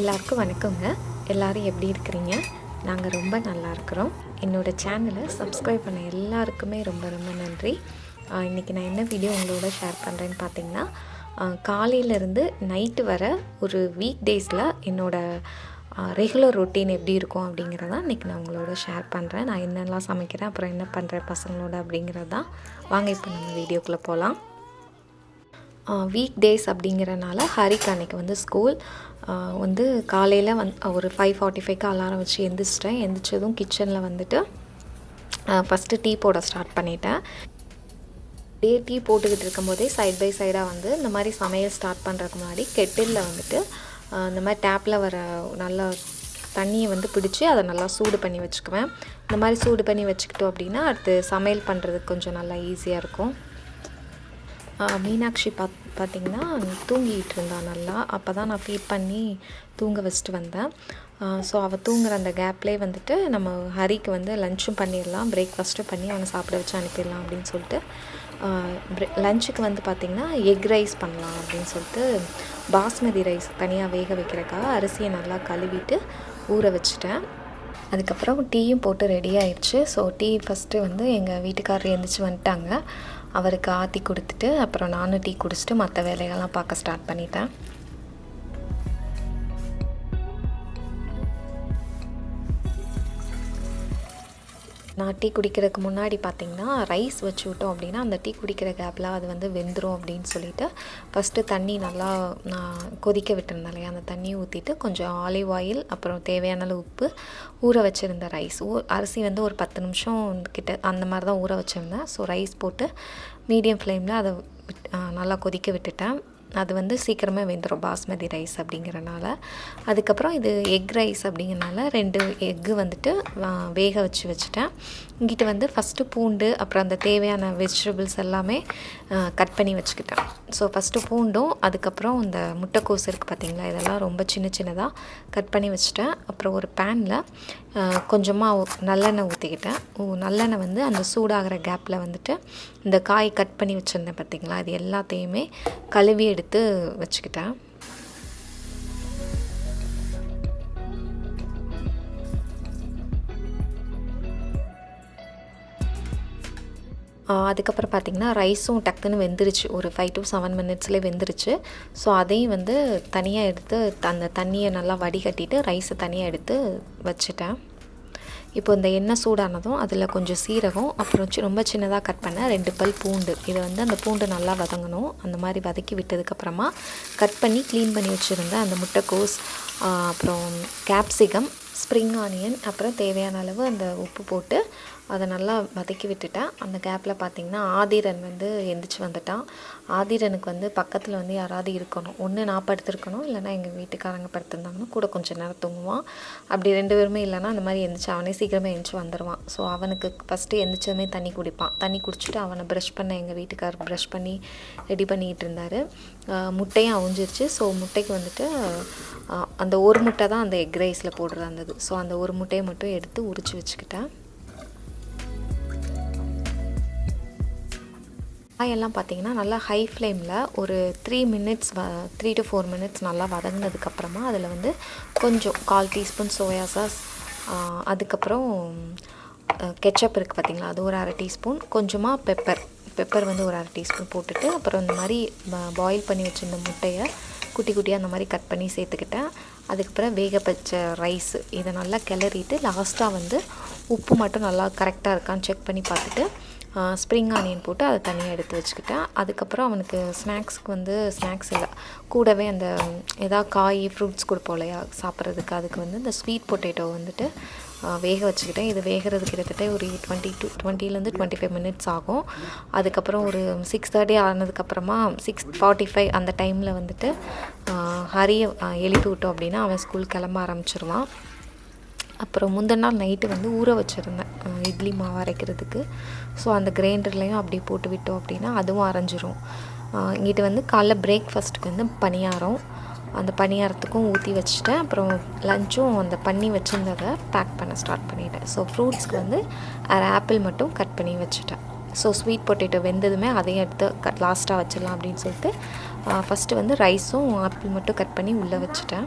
எல்லாருக்கும் வணக்கங்க. எல்லாரும் எப்படி இருக்கிறீங்க? நாங்கள் ரொம்ப நல்லா இருக்கிறோம். என்னோடய சேனலை சப்ஸ்கிரைப் பண்ண எல்லாருக்குமே ரொம்ப ரொம்ப நன்றி. இன்றைக்கி நான் என்ன வீடியோ உங்களோட ஷேர் பண்ணுறேன்னு பார்த்தீங்கன்னா, காலையிலேருந்து நைட்டு வர ஒரு வீக் டேஸில் என்னோடய ரெகுலர் ரொட்டீன் எப்படி இருக்கும் அப்படிங்கிறதான் இன்றைக்கி நான் உங்களோட ஷேர் பண்ணுறேன். நான் என்னெல்லாம் சமைக்கிறேன், அப்புறம் என்ன பண்ணுறேன் பசங்களோட அப்படிங்கிறது தான். வாங்க இப்போ நம்ம வீடியோக்குள்ளே போகலாம். வீக் டேஸ் அப்படிங்கிறனால ஹரிக்கு அன்றைக்கி வந்து ஸ்கூல் வந்து காலையில் ஒரு 5:45க்கு அலாரம் வச்சு எந்திரிச்சிட்டேன். எந்திரிச்சதும் கிச்சனில் வந்துட்டு ஃபஸ்ட்டு டீ போட ஸ்டார்ட் பண்ணிட்டேன். டீ போட்டுக்கிட்டு இருக்கும்போதே சைட் பை சைடாக வந்து இந்த மாதிரி சமையல் ஸ்டார்ட் பண்ணுறதுக்கு முன்னாடி கெட்டிலில் வந்துட்டு இந்த மாதிரி டேப்பில் வர நல்லா தண்ணியை வந்து பிடிச்சி அதை நல்லா சூடு பண்ணி வச்சுக்குவேன். இந்த மாதிரி சூடு பண்ணி வச்சுக்கிட்டோம் அப்படின்னா அடுத்து சமையல் பண்ணுறதுக்கு கொஞ்சம் நல்லா ஈஸியாக இருக்கும். மீனாட்சி பார்த்திங்கன்னா தூங்கிகிட்டு இருந்தாள் நல்லா. அப்போ தான் நான் ஃபீட் பண்ணி தூங்க வச்சுட்டு வந்தேன். ஸோ அவள் தூங்குற அந்த கேப்லேயே வந்துட்டு நம்ம ஹரிக்கு வந்து லஞ்சும் பண்ணிடலாம், பிரேக்ஃபாஸ்ட்டும் பண்ணி அவனை சாப்பிட வச்சு அனுப்பிடலாம் அப்படின்னு சொல்லிட்டு லஞ்சுக்கு வந்து பார்த்திங்கன்னா எக் ரைஸ் பண்ணலாம் அப்படின்னு சொல்லிட்டு பாஸ்மதி ரைஸ் தனியாக வேக வைக்கிறக்காக அரிசியை நல்லா கழுவிட்டு ஊற வச்சுட்டேன். அதுக்கப்புறம் டீயும் போட்டு ரெடி ஆயிடுச்சு. ஸோ டீ ஃபஸ்ட்டு வந்து எங்கள் வீட்டுக்காரர் எழுந்திரிச்சு வந்துட்டாங்க. அவருக்கு ஆற்றி கொடுத்துட்டு அப்புறம் நானும் டீ குடிச்சிட்டு மற்ற வேலைகள்லாம் பார்க்க ஸ்டார்ட் பண்ணிட்டேன். நான் டீ குடிக்கிறதுக்கு முன்னாடி பார்த்திங்கன்னா ரைஸ் வச்சு விட்டோம் அப்படின்னா அந்த டீ குடிக்கிற கேப்பில் அது வந்து வெந்துடும் அப்படின்னு சொல்லிவிட்டு ஃபஸ்ட்டு தண்ணி நல்லா நான் கொதிக்க விட்டுருந்தேன் இல்லையா, அந்த தண்ணியை ஊற்றிட்டு கொஞ்சம் ஆலிவ் ஆயில் அப்புறம் தேவையான உப்பு ஊற வச்சுருந்த ரைஸ் அரிசி வந்து ஒரு 10 நிமிஷம் கிட்ட அந்த மாதிரி தான் ஊற வச்சுருந்தேன். ஸோ ரைஸ் போட்டு மீடியம் ஃப்ளேமில் அதை நல்லா கொதிக்க விட்டுட்டேன். அது வந்து சீக்கிரமே வெந்துடும் பாஸ்மதி ரைஸ் அப்படிங்கிறனால. அதுக்கப்புறம் இது எக் ரைஸ் அப்படிங்கிறனால 2 எக்கு வந்துட்டு வேக வச்சுட்டேன். இங்கிட்ட வந்து ஃபஸ்ட்டு பூண்டு அப்புறம் அந்த தேவையான வெஜிடபிள்ஸ் எல்லாமே கட் பண்ணி வச்சுக்கிட்டேன். ஸோ ஃபஸ்ட்டு பூண்டும் அதுக்கப்புறம் இந்த முட்டைக்கோஸ் இருக்குது பார்த்திங்களா, இதெல்லாம் ரொம்ப சின்ன சின்னதாக கட் பண்ணி வச்சுட்டேன். அப்புறம் ஒரு பேனில் கொஞ்சமாக நல்லெண்ணெய் ஊற்றிக்கிட்டேன். நல்லெண்ணெய் வந்து அந்த சூடாகிற கேப்பில் வந்துட்டு இந்த காய் கட் பண்ணி வச்சுருந்தேன் பார்த்திங்களா, இது எல்லாத்தையுமே கழுவி எடுத்து வச்சுக்கிட்டேன். அதுக்கப்புறம் பார்த்திங்கன்னா ரைஸும் டக்குன்னு வெந்துருச்சு, ஒரு 5 to 7 மினிட்ஸ்லேயே வெந்துருச்சு. ஸோ அதையும் வந்து தனியாக எடுத்து அந்த தண்ணியை நல்லா வடிகட்டிட்டு ரைஸை தனியாக எடுத்து வச்சுட்டேன். இப்போ இந்த எண்ணெய் சூடானதும் அதில் கொஞ்சம் சீரகம் அப்புறம் ரொம்ப சின்னதாக கட் பண்ண 2 பல் பூண்டு, இதை வந்து அந்த பூண்டு நல்லா வதங்கணும். அந்த மாதிரி வதக்கி விட்டதுக்கப்புறமா கட் பண்ணி க்ளீன் பண்ணி வச்சுருந்த அந்த முட்டைக்கோஸ் அப்புறம் கேப்சிகம் ஸ்ப்ரிங் ஆனியன் அப்புறம் தேவையான அளவு அந்த உப்பு போட்டு அதை நல்லா வதக்கி விட்டுட்டேன். அந்த கேப்பில் பார்த்திங்கன்னா ஆதிரன் வந்து எந்திரிச்சு வந்துட்டான். ஆதிரனுக்கு வந்து பக்கத்தில் வந்து யாராவது இருக்கணும், ஒன்று நான் படுத்துருக்கணும் இல்லைனா எங்கள் வீட்டுக்காரங்க படுத்திருந்தாங்கன்னா கூட கொஞ்சம் நேரம் தூங்குவான். அப்படி 2 பேருமே இல்லைனா அந்த மாதிரி எந்திரிச்சு அவனே சீக்கிரமாக எழுந்திரிச்சு வந்துடுவான். ஸோ அவனுக்கு ஃபஸ்ட்டு எந்திரிச்சதுமே தண்ணி குடிப்பான். தண்ணி குடிச்சிட்டு அவனை ப்ரஷ் பண்ண எங்கள் வீட்டுக்காரர் ப்ரஷ் பண்ணி ரெடி பண்ணிக்கிட்டு இருந்தார். முட்டையும் அவிஞ்சிருச்சு. ஸோ முட்டைக்கு வந்துட்டு அந்த ஒரு முட்டை தான் அந்த எக் ரைஸில் போடுறது இருந்தது. ஸோ அந்த ஒரு முட்டையை மட்டும் எடுத்து உரித்து வச்சுக்கிட்டேன். காயெல்லாம் பார்த்திங்கன்னா நல்லா ஹை ஃப்ளேமில் ஒரு 3 to 4 மினிட்ஸ் நல்லா வதங்கினதுக்கப்புறமா அதில் வந்து கொஞ்சம் 1/4 டீஸ்பூன் சோயா சாஸ், அதுக்கப்புறம் கெச்சப் இருக்குது பார்த்திங்களா, அது ஒரு 1/2 டீஸ்பூன், கொஞ்சமாக பெப்பர் வந்து ஒரு 1/2 டீஸ்பூன் போட்டுட்டு அப்புறம் இந்த மாதிரி பாயில் பண்ணி வச்சுருந்த முட்டையை குட்டி குட்டியாக அந்த மாதிரி கட் பண்ணி சேர்த்துக்கிட்டேன். அதுக்கப்புறம் வேக வச்ச ரைஸ் இதை நல்லா கிளறிட்டு லாஸ்ட்டாக வந்து உப்பு மட்டும் நல்லா கரெக்டாக இருக்கான்னு செக் பண்ணி பார்த்துட்டு ஸ்ப்ரிங் ஆனியன் போட்டு அதை தனியாக எடுத்து வச்சுக்கிட்டேன். அதுக்கப்புறம் அவனுக்கு ஸ்நாக்ஸ் இல்லை, கூடவே அந்த ஏதாவது காய் ஃப்ரூட்ஸ் கொடுப்போம் இல்லையா சாப்பிட்றதுக்கு, அதுக்கு வந்து இந்த ஸ்வீட் பொட்டேட்டோ வந்துட்டு வேக வச்சுக்கிட்டேன். இது வேகிறது கிட்டத்தட்ட ஒரு 20 to 25 மினிட்ஸ் ஆகும். அதுக்கப்புறம் ஒரு 6:30 ஆனதுக்கப்புறமா 6:45 அந்த டைமில் வந்துட்டு ஹரியை எழுப்பி விட்டோம் அப்படின்னா அவன் ஸ்கூல் கிளம்ப ஆரம்பிச்சிருவான். அப்புறம் முந்தின நாள் நைட்டு வந்து ஊற வச்சுருந்தேன் இட்லி மாவு அரைக்கிறதுக்கு. ஸோ அந்த கிரைண்டர்லேயும் அப்படியே போட்டு விட்டோம் அப்படின்னா அதுவும் அரைஞ்சிரும். இங்கிட்ட வந்து காலைல பிரேக்ஃபாஸ்ட்டுக்கு வந்து பணியாரம், அந்த பணியாரத்துக்கும் ஊற்றி வச்சுட்டேன். அப்புறம் லஞ்சும் அந்த பண்ணி வச்சுருந்ததை பேக் பண்ண ஸ்டார்ட் பண்ணிட்டேன். ஸோ ஃப்ரூட்ஸ்க்கு வந்து 1/2 ஆப்பிள் மட்டும் கட் பண்ணி வச்சுட்டேன். ஸோ ஸ்வீட் பொட்டேட்டோ வெந்ததுமே அதையும் எடுத்து லாஸ்ட்டாக வச்சிடலாம் அப்படின்னு சொல்லிட்டு ஃபஸ்ட்டு வந்து ரைஸும் ஆப்பிள் மட்டும் கட் பண்ணி உள்ளே வச்சுட்டேன்.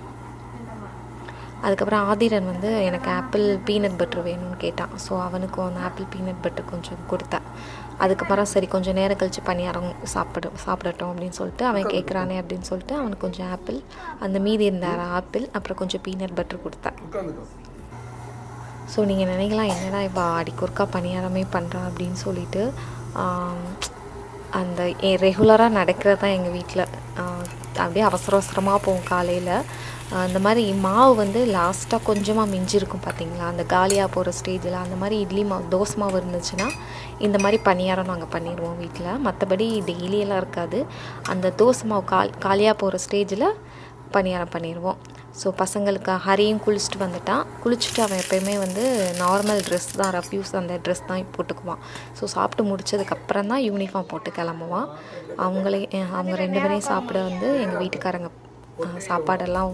அதுக்கப்புறம் ஆதிரன் வந்து எனக்கு ஆப்பிள் பீனட் பட்டர் வேணும்னு கேட்டான். ஸோ அவனுக்கும் அந்த ஆப்பிள் பீனட் பட்டர் கொஞ்சம் கொடுத்தேன். அதுக்கப்புறம் சரி கொஞ்சம் நேரம் கழித்து பணியாரம் சாப்பிடட்டும் அப்படின்னு சொல்லிட்டு அவன் கேட்குறானே அப்படின்னு சொல்லிட்டு அவனுக்கு கொஞ்சம் ஆப்பிள், அந்த மீதி இருந்த ஆப்பிள் அப்புறம் கொஞ்சம் பீனட் பட்டர் கொடுத்தேன். ஸோ நீங்கள் நினைக்கலாம் என்னடா இப்போ அடிக்கொருக்கா பணியாரமே பண்ணுறான் அப்படின்னு சொல்லிட்டு, அந்த ரெகுலராக நடக்கிறது தான் எங்கள் வீட்டில். அப்படியே அவசரமாக போகும் காலையில். இந்த மாதிரி மாவு வந்து லாஸ்ட்டாக கொஞ்சமாக மிஞ்சிருக்கும் பார்த்தீங்களா, அந்த காலியாக போகிற ஸ்டேஜில் அந்த மாதிரி இட்லி மாவு தோசை மாவு இருந்துச்சுன்னா இந்த மாதிரி பணியாரம் நாங்கள் பண்ணிடுவோம் வீட்டில். மற்றபடி டெய்லியெல்லாம் இருக்காது. அந்த தோசை மாவு காலியாக போகிற ஸ்டேஜில் பணியாரம் பண்ணிடுவோம். ஸோ பசங்களுக்கு ஹரியும் குளிச்சுட்டு வந்துட்டான். குளிச்சுட்டு அவன் எப்போயுமே வந்து நார்மல் ட்ரெஸ் தான், ரஃப்யூஸ் அந்த ட்ரெஸ் தான் போட்டுக்குவான். ஸோ சாப்பிட்டு முடிச்சதுக்கப்புறம் தான் யூனிஃபார்ம் போட்டு கிளம்புவான். அவங்க 2 பேரையும் சாப்பிட வந்து எங்கள் வீட்டுக்காரங்க சாப்பாடெல்லாம்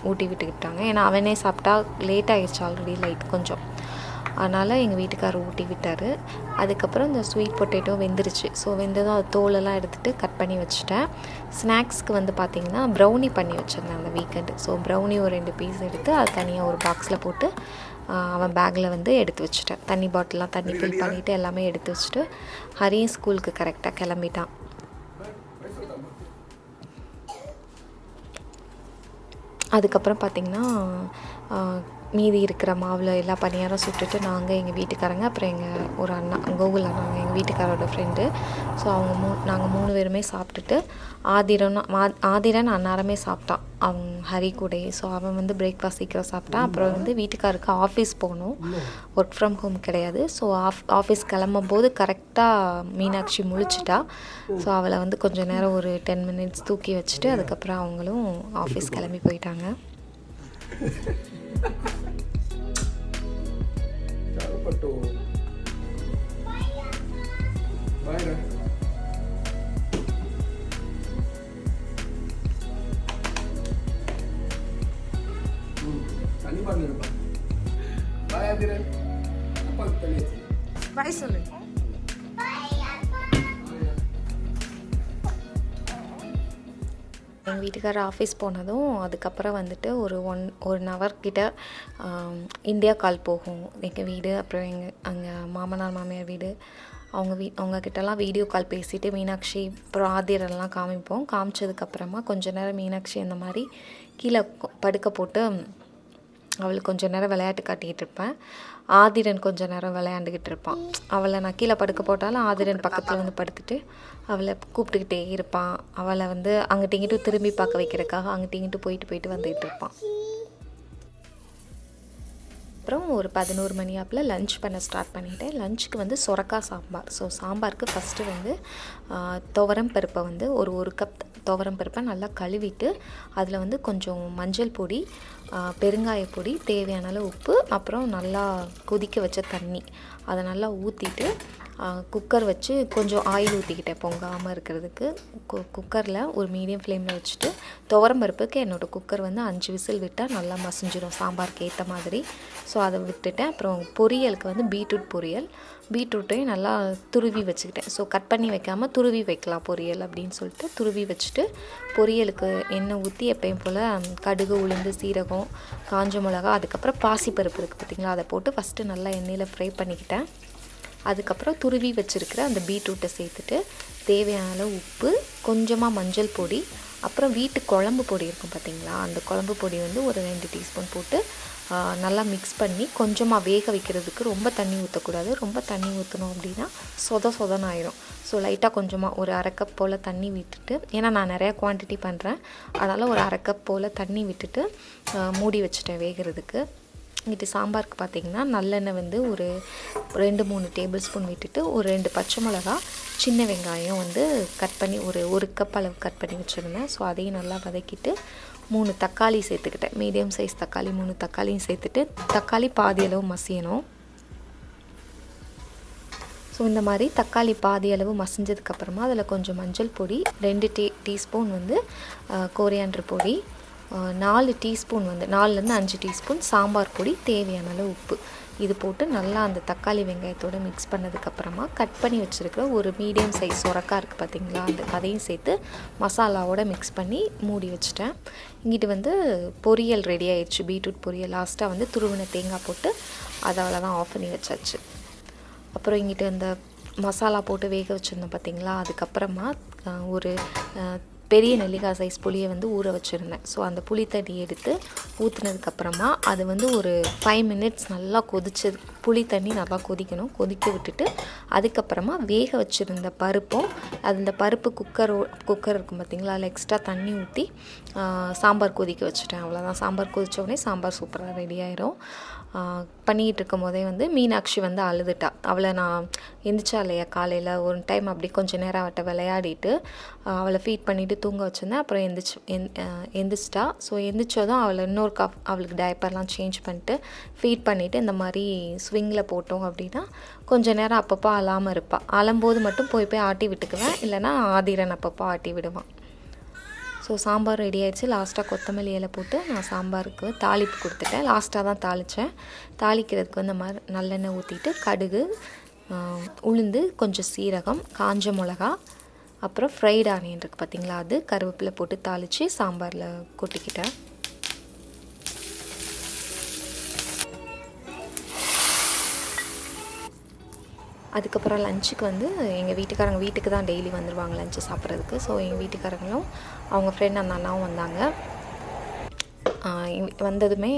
ஊட்டி விட்டுக்கிட்டாங்க. ஏன்னா அவனே சாப்பிட்டா லேட் ஆகிடுச்சு, ஆல்ரெடி லைட் கொஞ்சம். அதனால் எங்கள் வீட்டுக்காரர் ஊட்டி விட்டார். அதுக்கப்புறம் இந்த ஸ்வீட் பொட்டேட்டோ வெந்துருச்சு. ஸோ வெந்ததும் அது தோலெல்லாம் எடுத்துகிட்டு கட் பண்ணி வச்சுட்டேன். ஸ்நாக்ஸ்க்கு வந்து பார்த்திங்கன்னா ப்ரௌனி பண்ணி வச்சுருந்தேன் அந்த வீக்கெண்டு. ஸோ ப்ரௌனி ஒரு 2 பீஸ் எடுத்து அது தனியாக ஒரு பாக்ஸில் போட்டு அவன் பேக்கில் வந்து எடுத்து வச்சுட்டேன். தண்ணி பாட்டிலாம் தண்ணி ஃபில் பண்ணிவிட்டு எல்லாமே எடுத்து வச்சுட்டு ஹரியும் ஸ்கூலுக்கு கரெக்டாக கிளம்பிட்டான். அதுக்கப்புறம் பார்த்திங்கன்னா மீதி இருக்கிற மாவில் எல்லா பணியாரம் சுட்டுட்டு நாங்கள் எங்கள் வீட்டுக்காரங்க அப்புறம் எங்கள் ஒரு அண்ணா கோகுல் அண்ணா எங்கள் வீட்டுக்காரோட ஃப்ரெண்டு. ஸோ நாங்கள் 3 பேருமே சாப்பிட்டுட்டு ஆதிரன் அன்னாரமே சாப்பிட்டான் அவன் ஹரி கூடயே. ஸோ அவன் வந்து பிரேக்ஃபாஸ்ட் சீக்கிரம் சாப்பிட்டான். அப்புறம் வந்து வீட்டுக்காருக்கு ஆஃபீஸ் போகணும், ஒர்க் ஃப்ரம் ஹோம் கிடையாது. ஸோ ஆஃபீஸ் கிளம்பும்போது கரெக்டாக மீனாட்சி முழிச்சிட்டா. ஸோ அவளை வந்து கொஞ்சம் நேரம் ஒரு 10 மினிட்ஸ் தூக்கி வச்சுட்டு அதுக்கப்புறம் அவங்களும் ஆஃபீஸ் கிளம்பி போயிட்டாங்க. பாய் சொல்லு. எங்கள் வீட்டுக்காரர் ஆஃபீஸ் போனதும் அதுக்கப்புறம் வந்துட்டு ஒரு 1 ஹவர் கிட்ட இந்தியா கால் போகும். எங்கள் வீடு அப்புறம் அங்கே மாமனார் மாமியார் வீடு அவங்கக்கிட்டலாம் வீடியோ கால் பேசிவிட்டு மீனாட்சி அப்புறம் ஆதிரெல்லாம் காமிப்போம். காமிச்சதுக்கப்புறமா கொஞ்சம் நேரம் மீனாட்சி அந்த மாதிரி கீழே படுக்க போட்டு அவளுக்கு கொஞ்சம் நேரம் விளையாட்டு காட்டிக்கிட்டு இருப்பேன். ஆதிரன் கொஞ்சம் நேரம் விளையாண்டுக்கிட்டு இருப்பான். அவளை நான் கீழே படுக்க போட்டாலும் ஆதிரன் பக்கத்தில் வந்து படுத்துட்டு அவளை கூப்பிட்டுக்கிட்டே இருப்பான். அவளை வந்து அங்கிட்ட இங்கிட்டு திரும்பி பார்க்க வைக்கிறதுக்காக அங்கிட்ட இங்கிட்டு போயிட்டு வந்துக்கிட்டு இருப்பான். அப்புறம் ஒரு 11 மணி ஆப்பில் லன்ச் பண்ண ஸ்டார்ட் பண்ணிவிட்டேன். லஞ்சுக்கு வந்து சொரக்காய் சாம்பார். ஸோ சாம்பாருக்கு ஃபஸ்ட்டு வந்து துவரம் பருப்பை வந்து ஒரு கப் துவரம் பருப்பை நல்லா கழுவிட்டு அதில் வந்து கொஞ்சம் மஞ்சள் பொடி, பெருங்காயப்பொடி, தேவையான அளவு உப்பு, அப்புறம் நல்லா கொதிக்க வச்ச தண்ணி அதை நல்லா ஊற்றிட்டு குக்கர் வச்சு கொஞ்சம் ஆயில் ஊற்றிக்கிட்டேன் பொங்காமல் இருக்கிறதுக்கு. குக்கரில் ஒரு மீடியம் ஃப்ளேமில் வச்சுட்டு துவரம் பருப்புக்கு என்னோடய குக்கர் வந்து 5 விசில் விட்டால் நல்லா மசிஞ்சிடும் சாம்பாருக்கு ஏற்ற மாதிரி. ஸோ அதை விட்டுட்டேன். அப்புறம் பொரியலுக்கு வந்து பீட்ரூட்டையும் நல்லா துருவி வச்சுக்கிட்டேன். ஸோ கட் பண்ணி வைக்காமல் துருவி வைக்கலாம் பொரியல் அப்படின்னு சொல்லிட்டு துருவி வச்சுட்டு பொரியலுக்கு எண்ணெய் ஊற்றி எப்பயும் போல் கடுகு, உளுந்து, சீரகம், காஞ்ச மிளகா, அதுக்கப்புறம் பாசிப்பருப்பு இருக்குது பார்த்திங்களா, அதை போட்டு ஃபஸ்ட்டு நல்லா எண்ணெயில் ஃப்ரை பண்ணிக்கிட்டேன். அதுக்கப்புறம் துருவி வச்சுருக்கிற அந்த பீட்ரூட்டை சேர்த்துட்டு தேவையான அளவு உப்பு, கொஞ்சமாக மஞ்சள் பொடி, அப்புறம் வீட்டு குழம்பு பொடி இருக்கும் பார்த்திங்களா, அந்த குழம்பு பொடி வந்து ஒரு 2 டீஸ்பூன் போட்டு நல்லா மிக்ஸ் பண்ணி கொஞ்சமாக வேக வைக்கிறதுக்கு ரொம்ப தண்ணி ஊற்றக்கூடாது. ரொம்ப தண்ணி ஊற்றணும் அப்படின்னா சொதன்னு ஆயிரும். ஸோ லைட்டாக கொஞ்சமாக ஒரு 1/2 கப் போல் தண்ணி விட்டுட்டு, ஏன்னா நான் நிறையா குவான்டிட்டி பண்ணுறேன், அதனால் ஒரு 1/2 கப் போல் தண்ணி விட்டுட்டு மூடி வச்சுட்டேன் வேகிறதுக்கு. இங்கிட்டு சாம்பாருக்கு பார்த்திங்கன்னா நல்லெண்ணெய் வந்து ஒரு 2-3 டேபிள் ஸ்பூன் விட்டுட்டு ஒரு 2 பச்சை மிளகா, சின்ன வெங்காயம் வந்து கட் பண்ணி ஒரு கப் அளவு கட் பண்ணி வச்சுருந்தேன். ஸோ அதையும் நல்லா வதக்கிட்டு 3 தக்காளி சேர்த்துக்கிட்டேன். மீடியம் சைஸ் தக்காளி 3 தக்காளியும் சேர்த்துட்டு தக்காளி பாதி அளவு மசியணும். ஸோ இந்த மாதிரி தக்காளி பாதி அளவு மசிஞ்சதுக்கப்புறமா அதில் கொஞ்சம் மஞ்சள் பொடி, 2 டீஸ்பூன் வந்து கோரியாண்டர் பொடி, 4 டீஸ்பூன் வந்து 4லேருந்து 5 டீஸ்பூன் சாம்பார் பொடி, தேவையான அளவு உப்பு. இது போட்டு நல்லா அந்த தக்காளி வெங்காயத்தோடு மிக்ஸ் பண்ணதுக்கப்புறமா கட் பண்ணி வச்சுருக்கிற ஒரு மீடியம் சைஸ் சொரக்காய் இருக்குது பார்த்திங்களா, அதையும் சேர்த்து மசாலாவோட மிக்ஸ் பண்ணி மூடி வச்சுட்டேன். இங்கிட்டு வந்து பொரியல் ரெடி ஆயிடுச்சு, பீட்ரூட் பொரியல். லாஸ்ட்டாக வந்து துருவின தேங்காய் போட்டு அதை அவ்வளோதான் ஆஃப் பண்ணி வச்சாச்சு. அப்புறம் இங்கிட்டு இந்த மசாலா போட்டு வேக வச்சுருந்தோம் பார்த்திங்களா, அதுக்கப்புறமா ஒரு பெரிய நெல்லிக்காய் சைஸ் புளியை வந்து ஊற வச்சுருந்தேன். ஸோ அந்த புளி தண்ணி எடுத்து ஊற்றுனதுக்கப்புறமா அது வந்து ஒரு 5 மினிட்ஸ் நல்லா கொதிச்சது. புளி தண்ணி நல்லா கொதிக்கணும். கொதிக்க விட்டுட்டு அதுக்கப்புறமா வேக வச்சுருந்த பருப்பும் அந்த பருப்பு குக்கர் இருக்கும் பார்த்திங்களா, அதில் எக்ஸ்ட்ரா தண்ணி ஊற்றி சாம்பார் கொதிக்க வச்சுட்டேன். அவ்வளோதான். சாம்பார் கொதித்தோடனே சாம்பார் சூப்பராக ரெடி ஆயிரும். பண்ணிக்கிட்டு இருக்கும் போதே வந்து மீனாட்சி வந்து அழுதுட்டா. அவளை நான் எந்திரிச்சா இல்லையா காலையில் ஒரு டைம் அப்படி கொஞ்சம் நேரம் அவட்ட விளையாடிட்டு அவளை ஃபீட் பண்ணிவிட்டு தூங்க வச்சுருந்தேன். அப்புறம் எந்திரிச்சிட்டா. ஸோ எந்திரிச்சதும் அவளை இன்னொரு அவளுக்கு டைப்பர்லாம் சேஞ்ச் பண்ணிட்டு ஃபீட் பண்ணிவிட்டு இந்த மாதிரி ஸ்விங்கில் போட்டோம் அப்படின்னா கொஞ்சம் நேரம் அப்பப்போ அழாமல் இருப்பாள். அழும்போது மட்டும் போய் ஆட்டி விட்டுக்குவேன், இல்லைனா ஆதிரன் அப்பப்போ ஆட்டி விடுவான். ஸோ சாம்பார் ரெடி ஆகிடுச்சு. லாஸ்ட்டாக கொத்தமல்லி இலை போட்டு நான் சாம்பாருக்கு தாளிப்பு கொடுத்துட்டேன். லாஸ்ட்டாக தான் தாளித்தேன். தாளிக்கிறதுக்கு வந்து மாதிரி நல்லெண்ணெய் ஊற்றிட்டு கடுகு, உளுந்து, கொஞ்சம் சீரகம், காஞ்ச மிளகா, அப்புறம் ஃப்ரைட் ஆனியன் இருக்குது பார்த்திங்களா, அது கருவேப்பிலை போட்டு தாளித்து சாம்பாரில் கொட்டிக்கிட்டேன். அதுக்கப்புறம் லஞ்சுக்கு வந்து எங்கள் வீட்டுக்காரங்க வீட்டுக்கு தான் டெய்லி வந்துடுவாங்க லஞ்சு சாப்பிட்றதுக்கு. ஸோ எங்கள் வீட்டுக்காரங்களும் அவங்க ஃப்ரெண்ட் அந்த அண்ணாவும் வந்தாங்க. வந்ததுமே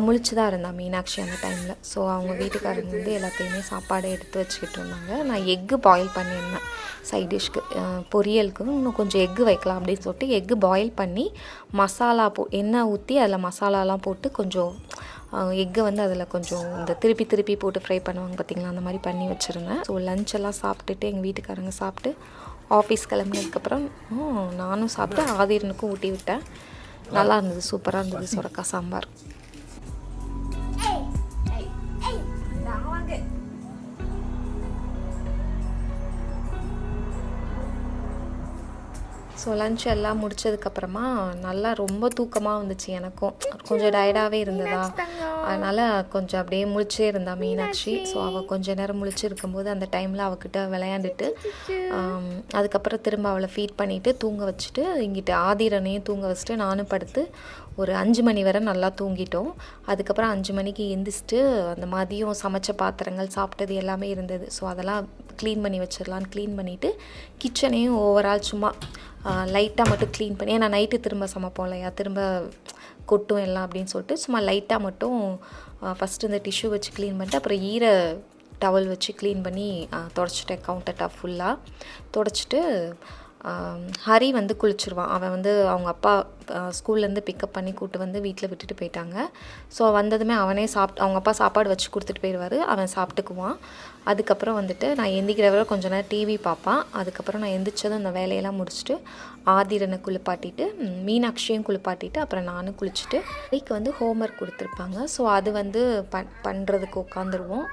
முழிச்சு தான் இருந்தான் மீனாட்சி அந்த டைமில். ஸோ அவங்க வீட்டுக்காரங்க வந்து எல்லாத்தையுமே சாப்பாடு எடுத்து வச்சுக்கிட்டு இருந்தாங்க. நான் எக்கு பாயில் பண்ணியிருந்தேன் சைட் டிஷ்க்கு. பொரியலுக்கு இன்னும் கொஞ்சம் எக்கு வைக்கலாம் அப்படின்னு சொல்லிட்டு எக்கு பாயில் பண்ணி மசாலா எண்ணெய் ஊற்றி அதில் மசாலாலாம் போட்டு கொஞ்சம் எக்கை வந்து அதில் கொஞ்சம் இந்த திருப்பி போட்டு ஃப்ரை பண்ணுவாங்க பார்த்திங்களா, அந்த மாதிரி பண்ணி வச்சுருந்தேன். ஸோ லஞ்செல்லாம் சாப்பிட்டுட்டு எங்கள் வீட்டுக்காரங்க சாப்பிட்டு ஆஃபீஸ் கிளம்புனதுக்கப்புறம் நானும் சாப்பிட்டு ஆதிரனுக்கும் ஊட்டி விட்டேன். நல்லா இருந்தது, சூப்பராக இருந்தது சொரக்காய் சாம்பார். ஸோ லன்ச் எல்லாம் முடித்ததுக்கப்புறமா நல்லா ரொம்ப தூக்கமாக வந்துச்சு. எனக்கும் கொஞ்சம் டயர்டாகவே இருந்ததா, அதனால் கொஞ்சம் அப்படியே முழிச்சே இருந்தா மீனாட்சி. ஸோ அவள் கொஞ்சம் நேரம் முழிச்சிருக்கும்போது அந்த டைமில் அவகிட்ட விளையாண்டுட்டு அதுக்கப்புறம் திரும்ப அவளை ஃபீட் பண்ணிவிட்டு தூங்க வச்சுட்டு இங்கிட்ட ஆதிரனையும் தூங்க வச்சுட்டு நானும் படுத்து ஒரு 5 மணி வரை நல்லா தூங்கிட்டோம். அதுக்கப்புறம் 5 மணிக்கு எந்திரிச்சிட்டு அந்த மதியம் சமைச்ச பாத்திரங்கள் சாப்பிட்டது எல்லாமே இருந்தது. ஸோ அதெல்லாம் க்ளீன் பண்ணி வச்சிடலான்னு க்ளீன் பண்ணிவிட்டு கிச்சனையும் ஓவரால் சும்மா லைட்டாக மட்டும் க்ளீன் பண்ணி, ஏன்னா நைட்டு திரும்ப சமைப்போம் இல்லையா, திரும்ப கொட்டும் எல்லாம் அப்படின்னு சொல்லிட்டு சும்மா லைட்டாக மட்டும் ஃபஸ்ட்டு இந்த டிஷ்யூ வச்சு க்ளீன் பண்ணிட்டு அப்புறம் ஈர டவல் வச்சு க்ளீன் பண்ணி தொடச்சிட்டேன். கவுண்டர் டாப் ஃபுல்லாக தொடச்சிட்டு ஹரி வந்து குளிச்சிருவான். அவன் வந்து அவங்க அப்பா ஸ்கூல்லேருந்து பிக்கப் பண்ணி கூப்பிட்டு வந்து வீட்டில் விட்டுட்டு போயிட்டாங்க. ஸோ வந்ததுமே அவனே அவங்க அப்பா சாப்பாடு வச்சு கொடுத்துட்டு போயிடுவார், அவன் சாப்பிட்டுக்குவான். அதுக்கப்புறம் வந்துட்டு நான் எந்திக்கிற வரை கொஞ்ச நேரம் டிவி பார்ப்பான். அதுக்கப்புறம் நான் எந்திரிச்சதும் அந்த வேலையெல்லாம் முடிச்சுட்டு ஆதிரனை குளிப்பாட்டிட்டு மீனாட்சியும் குளிப்பாட்டிட்டு அப்புறம் நானும் குளிச்சுட்டு வீக்கு வந்து ஹோம்ஒர்க் கொடுத்துருப்பாங்க. ஸோ அது வந்து பண்ணுறதுக்கு உட்காந்துருவோம்.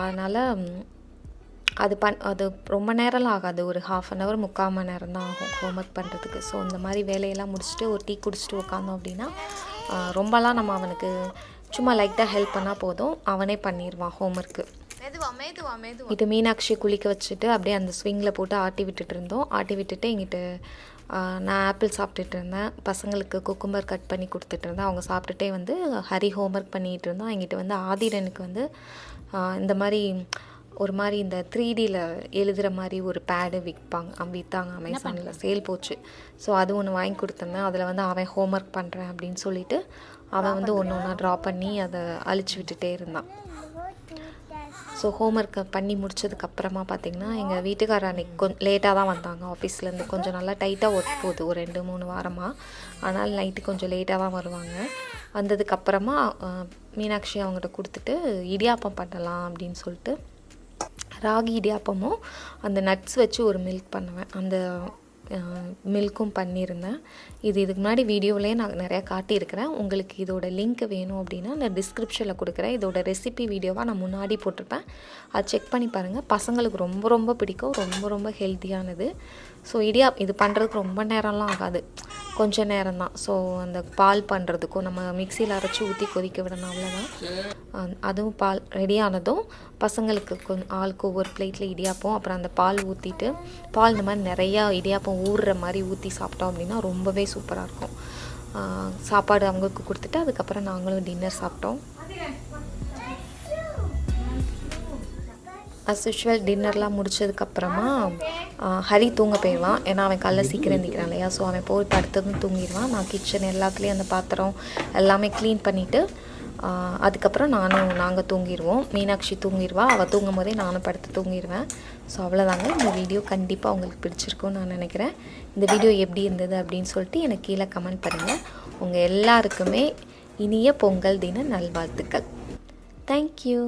அதனால் அது ரொம்ப நேரம்லாம் ஆகாது, ஒரு 1/2 அன் ஹவர் 3/4 மணி நேரம் தான் ஆகும் ஹோம்ஒர்க் பண்ணுறதுக்கு. ஸோ இந்த மாதிரி வேலையெல்லாம் முடிச்சுட்டு ஒரு டீ குடிச்சிட்டு உட்காந்தோம் அப்படின்னா ரொம்பலாம் நம்ம அவனுக்கு சும்மா லைட்டாக ஹெல்ப் பண்ணால் போதும், அவனே பண்ணிடுவான் ஹோம்ஒர்க்கு. இது மீனாட்சி குளிக்க வச்சுட்டு அப்படியே அந்த ஸ்விங்கில் போட்டு ஆட்டி விட்டுட்டு இருந்தோம். ஆட்டி விட்டுட்டு எங்கிட்ட நான் ஆப்பிள் சாப்பிட்டுட்டு இருந்தேன், பசங்களுக்கு குக்கும்பர் கட் பண்ணி கொடுத்துட்டு இருந்தேன். அவங்க சாப்பிட்டுட்டே வந்து ஹரி ஹோம்ஒர்க் பண்ணிகிட்டு இருந்தோம். எங்கிட்ட வந்து ஆதிரனுக்கு வந்து இந்த மாதிரி ஒரு மாதிரி இந்த 3Dயில் எழுதுகிற மாதிரி ஒரு பேடு விற்றாங்க அமேசானில், சேல் போச்சு. ஸோ அது ஒன்று வாங்கி கொடுத்துருந்தேன். அதில் வந்து அவன் ஹோம்ஒர்க் பண்ணுறேன் அப்படின்னு சொல்லிட்டு அவன் வந்து ஒன்று ஒன்றா ட்ரா பண்ணி அதை அழிச்சு விட்டுட்டே இருந்தான். ஸோ ஹோம்ஒர்க்கை பண்ணி முடிச்சதுக்கப்புறமா பார்த்திங்கன்னா எங்கள் வீட்டுக்காரர் அன்றைக்கி கொஞ்சம் லேட்டாக தான் வந்தாங்க ஆஃபீஸ்லேருந்து. கொஞ்சம் நல்லா டைட்டாக ஒர்க் போகுது ஒரு 2-3 வாரமாக, அதனால் நைட்டு கொஞ்சம் லேட்டாக தான் வருவாங்க. வந்ததுக்கப்புறமா மீனாட்சி அவங்ககிட்ட கொடுத்துட்டு இடியாப்பம் பண்ணலாம் அப்படின்னு சொல்லிட்டு ராகி இடியாப்பமும் அந்த நட்ஸ் வச்சு ஒரு மில்க் பண்ணுவேன், அந்த மில்க்கும் பண்ணியிருந்தேன். இதுக்கு முன்னாடி வீடியோவிலே நான் நிறையா காட்டியிருக்கிறேன். உங்களுக்கு இதோட லிங்க் வேணும் அப்படின்னா நான் டிஸ்கிரிப்ஷனில் கொடுக்குறேன். இதோட ரெசிபி வீடியோவாக நான் முன்னாடி போட்டிருப்பேன், அதை செக் பண்ணி பாருங்கள். பசங்களுக்கு ரொம்ப ரொம்ப பிடிக்கும், ரொம்ப ரொம்ப ஹெல்த்தியானது. ஸோ இது பண்ணுறதுக்கு ரொம்ப நேரம்லாம் ஆகாது, கொஞ்சம் நேரம் தான். ஸோ அந்த பால் பண்ணுறதுக்கும் நம்ம மிக்சியில் அரைச்சி ஊற்றி கொதிக்க விடணும், அவ்வளோதான். அதுவும் பால் ரெடி ஆனதும் பசங்களுக்கு ஆளுக்கு ஒவ்வொரு பிளேட்டில் இடியாப்பம், அப்புறம் அந்த பால் ஊற்றிட்டு பால் இந்த மாதிரி நிறையா இடியாப்பம் ஊறுற மாதிரி ஊற்றி சாப்பிட்டோம் அப்படின்னா ரொம்பவே சூப்பராக இருக்கும். சாப்பாடு அவங்களுக்கு கொடுத்துட்டு அதுக்கப்புறம் நாங்களும் டின்னர் சாப்பிட்டோம். அஸ் யூஷுவல் டின்னர்லாம் முடிச்சதுக்கப்புறமா ஹரி தூங்க போயிடுவான். ஏன்னா அவன் காலைல சீக்கிரம் எழுந்திக்கிறான் இல்லையா, ஸோ அவன் போய் படுத்ததும் தூங்கிடுவான். நான் கிச்சன் எல்லாத்துலேயும் அந்த பாத்திரம் எல்லாமே க்ளீன் பண்ணிவிட்டு அதுக்கப்புறம் நாங்கள் தூங்கிடுவோம். மீனாட்சி தூங்கிடுவா, அவள் தூங்கும் போதே நானும் படுத்து தூங்கிடுவேன். ஸோ அவ்வளோதாங்க. இந்த வீடியோ கண்டிப்பாக உங்களுக்கு பிடிச்சிருக்கும்னு நான் நினைக்கிறேன். இந்த வீடியோ எப்படி இருந்தது அப்படின்னு சொல்லிட்டு எனக்கு கீழே கமெண்ட் பண்ணுங்கள். உங்கள் எல்லாருக்குமே இனிய பொங்கல் தின நல்வாழ்த்துக்கள். தேங்க்யூ.